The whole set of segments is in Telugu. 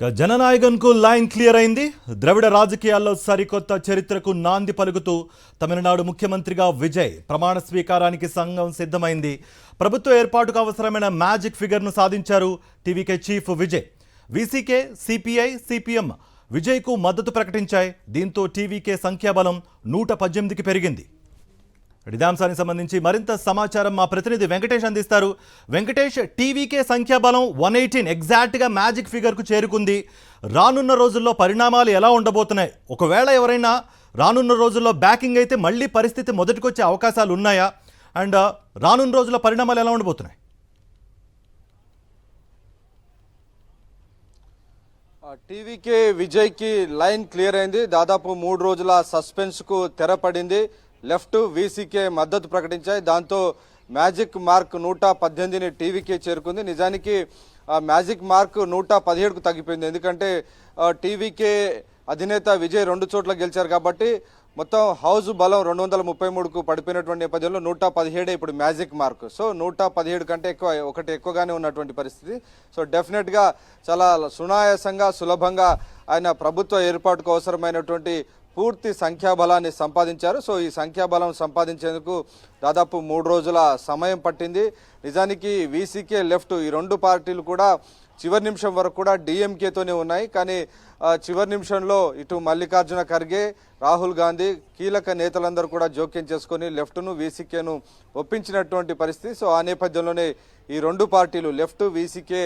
జననాయకన్కు లైన్ క్లియర్ అయింది. ద్రవిడ రాజకీయాల్లో సరికొత్త చరిత్రకు నాంది పలుకుతూ తమిళనాడు ముఖ్యమంత్రిగా విజయ్ ప్రమాణ స్వీకారానికి సంఘం సిద్ధమైంది. ప్రభుత్వ ఏర్పాటుకు అవసరమైన మ్యాజిక్ ఫిగర్ను సాధించారు టీవీకే చీఫ్ విజయ్. వీసీకే, సిపిఐ, సిపిఎం విజయ్కు మద్దతు ప్రకటించాయి. దీంతో టీవీకే సంఖ్యాబలం 118కి పెరిగింది. ఇదే అంశానికి సంబంధించి మరింత సమాచారం మా ప్రతినిధి వెంకటేష్ అందిస్తారు. వెంకటేష్, టీవీకే సంఖ్యాబలం 118 ఎగ్జాక్ట్గా మ్యాజిక్ ఫిగర్కు చేరుకుంది. రానున్న రోజుల్లో పరిణామాలు ఎలా ఉండబోతున్నాయి? ఒకవేళ ఎవరైనా రానున్న రోజుల్లో బ్యాకింగ్ అయితే మళ్ళీ పరిస్థితి మొదటికొచ్చే అవకాశాలు ఉన్నాయా? అండ్ రానున్న రోజుల్లో పరిణామాలు ఎలా ఉండబోతున్నాయి? టీవీకే విజయ్కి లైన్ క్లియర్ అయింది. దాదాపు 3 రోజుల సస్పెన్స్కు తెరపడింది. లెఫ్ట్, వీసీకే మద్దతు ప్రకటించాయి. దాంతో మ్యాజిక్ మార్క్ 118ని టీవీకే చేరుకుంది. నిజానికి మ్యాజిక్ మార్క్ 117కు తగ్గిపోయింది. ఎందుకంటే టీవీకే అధినేత విజయ్ 2 చోట్ల గెలిచారు కాబట్టి మొత్తం హౌస్ బలం 233కు పడిపోయినటువంటి నేపథ్యంలో 117 ఇప్పుడు మ్యాజిక్ మార్క్. సో 117 కంటే ఒకటి ఎక్కువగానే ఉన్నటువంటి పరిస్థితి. సో డెఫినెట్గా చాలా సునాయాసంగా, సులభంగా ఆయన ప్రభుత్వ ఏర్పాటుకు అవసరమైనటువంటి పూర్తి సంఖ్యాబలాన్ని సంపాదించారు. సో ఈ సంఖ్యాబలం సంపాదించేందుకు దాదాపు 3 రోజుల సమయం పట్టింది. నిజానికి వీసీకే, లెఫ్ట్ ఈ 2 పార్టీలు కూడా చివరి నిమిషం వరకు కూడా డిఎంకేతోనే ఉన్నాయి. కానీ చివరి నిమిషంలో ఇటు మల్లికార్జున ఖర్గే, రాహుల్ గాంధీ కీలక నేతలందరూ కూడా జోక్యం చేసుకొని లెఫ్ట్ను, వీసీకేను ఒప్పించినటువంటి పరిస్థితి. సో ఆ నేపథ్యంలోనే ఈ 2 పార్టీలు లెఫ్ట్, వీసీకే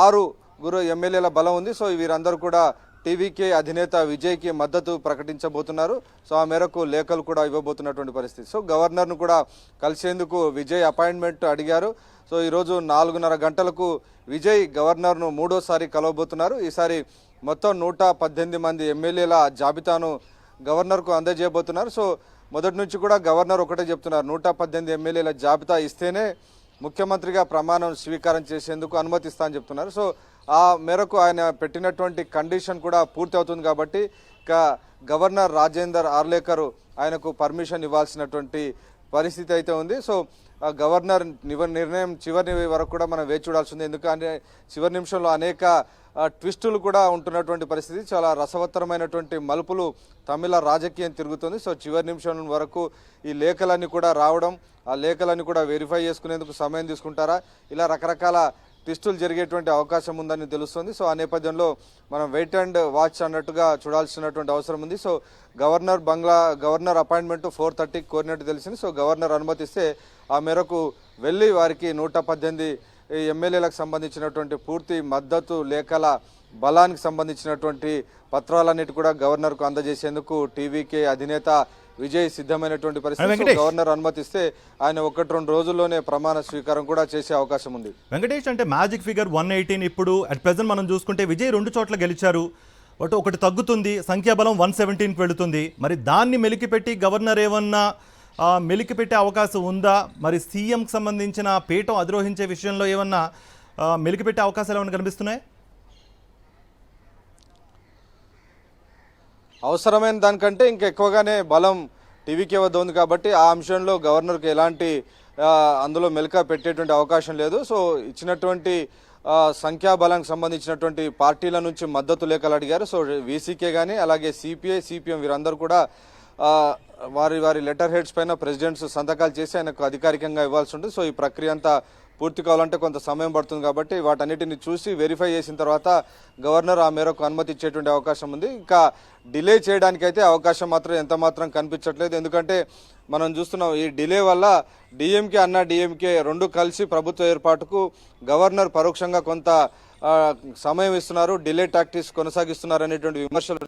6 ఎమ్మెల్యేల బలం ఉంది. సో వీరందరూ కూడా టీవీకే అధినేత విజయ్కి మద్దతు ప్రకటించబోతున్నారు. సో ఆ మేరకు లేఖలు కూడా ఇవ్వబోతున్నటువంటి పరిస్థితి. సో గవర్నర్ను కూడా కలిసేందుకు విజయ్ అపాయింట్మెంట్ అడిగారు. సో ఈరోజు 4:30 గంటలకు విజయ్ గవర్నర్ను 3వ కలవబోతున్నారు. ఈసారి మొత్తం 118 మంది ఎమ్మెల్యేల జాబితాను గవర్నర్కు అందజేయబోతున్నారు. సో మొదటి నుంచి కూడా గవర్నర్ ఒకటే చెప్తున్నారు, 118 ఎమ్మెల్యేల జాబితా ఇస్తేనే ముఖ్యమంత్రిగా ప్రమాణం స్వీకారం చేసేందుకు అనుమతిస్తా అని చెప్తున్నారు. సో ఆ మేరకు ఆయన పెట్టినటువంటి కండిషన్ కూడా పూర్తి అవుతుంది కాబట్టి ఇక గవర్నర్ రాజేందర్ ఆర్లేకర్ ఆయనకు పర్మిషన్ ఇవ్వాల్సినటువంటి పరిస్థితి అయితే ఉంది. సో గవర్నర్ నిర్ణయం చివరి వరకు కూడా మనం వేచి చూడాల్సి ఉంది. ఎందుకంటే చివరి నిమిషంలో అనేక ట్విస్టులు కూడా ఉంటున్నటువంటి పరిస్థితి. చాలా రసవత్తరమైనటువంటి మలుపులు తమిళ రాజకీయం తిరుగుతుంది. సో చివరి నిమిషం వరకు ఈ లేఖలన్నీ కూడా రావడం, ఆ లేఖలన్నీ కూడా వెరిఫై చేసుకునేందుకు సమయం తీసుకుంటారా, ఇలా రకరకాల ట్విస్టులు జరిగేటువంటి అవకాశం ఉందని తెలుస్తుంది. సో ఆ నేపథ్యంలో మనం వెయిట్ అండ్ వాచ్ అన్నట్టుగా చూడాల్సినటువంటి అవసరం ఉంది. సో గవర్నర్ అపాయింట్మెంట్ 4:30కి కోరినట్టు తెలిసింది. సో గవర్నర్ అనుమతిస్తే ఆ మేరకు వెళ్ళి వారికి 118 ఎమ్మెల్యేలకు సంబంధించినటువంటి పూర్తి మద్దతు లేఖల బలానికి సంబంధించినటువంటి పత్రాలన్నిటి కూడా గవర్నర్కు అందజేసేందుకు టీవీకే అధినేత విజయ్ సిద్ధమైనటువంటి పరిస్థితి. గవర్నర్ అనుమతిస్తే ఆయన 1-2 రోజుల్లోనే ప్రమాణ స్వీకారం కూడా చేసే అవకాశం ఉంది. వెంకటేష్, అంటే మ్యాజిక్ ఫిగర్ 118 ఇప్పుడు అట్ ప్రెజెంట్ మనం చూసుకుంటే విజయ్ 2 చోట్ల గెలిచారు. ఒకటి తగ్గుతుంది, సంఖ్యాబలం 117కి వెళుతుంది. మరి దాన్ని మెలికిపెట్టి గవర్నర్ ఏమన్నా మెలికిపెట్టే అవకాశం ఉందా? మరి సీఎంకి సంబంధించిన పీఠం అధిరోహించే విషయంలో ఏమన్నా మెలికిపెట్టే అవకాశాలు ఏమైనా కనిపిస్తున్నాయి? అవసరమైన దానికంటే ఇంకా ఎక్కువగానే బలం టీవీకే వద్ద ఉంది కాబట్టి ఆ అంశంలో గవర్నర్కి ఎలాంటి అందులో మెలిక పెట్టేటువంటి అవకాశం లేదు. సో ఇచ్చినటువంటి సంఖ్యాబలానికి సంబంధించినటువంటి పార్టీల నుంచి మద్దతు లేఖలు అడిగారు. సో వీసీకే కానీ అలాగే సిపిఐ, సిపిఎం వీరందరూ కూడా వారి లెటర్ హెడ్స్ పైన ప్రెసిడెంట్స్ సంతకాలు చేసి ఆయనకు అధికారికంగా ఇవ్వాల్సి ఉంటుంది. సో ఈ ప్రక్రియ అంతా పూర్తి కావాలంటే కొంత సమయం పడుతుంది కాబట్టి వాటన్నిటిని చూసి వెరిఫై చేసిన తర్వాత గవర్నర్ ఆ మేరకు అనుమతి ఇచ్చేటువంటి అవకాశం ఉంది. ఇంకా డిలే చేయడానికైతే అవకాశం మాత్రం ఎంత మాత్రం కనిపించట్లేదు. ఎందుకంటే మనం చూస్తున్నాం ఈ డిలే వల్ల డిఎంకే, అన్నా డిఎంకే 2 కలిసి ప్రభుత్వ ఏర్పాటుకు గవర్నర్ పరోక్షంగా కొంత సమయం ఇస్తున్నారు, డిలే టాక్టిక్స్ కొనసాగిస్తున్నారు అనేటువంటి విమర్శలు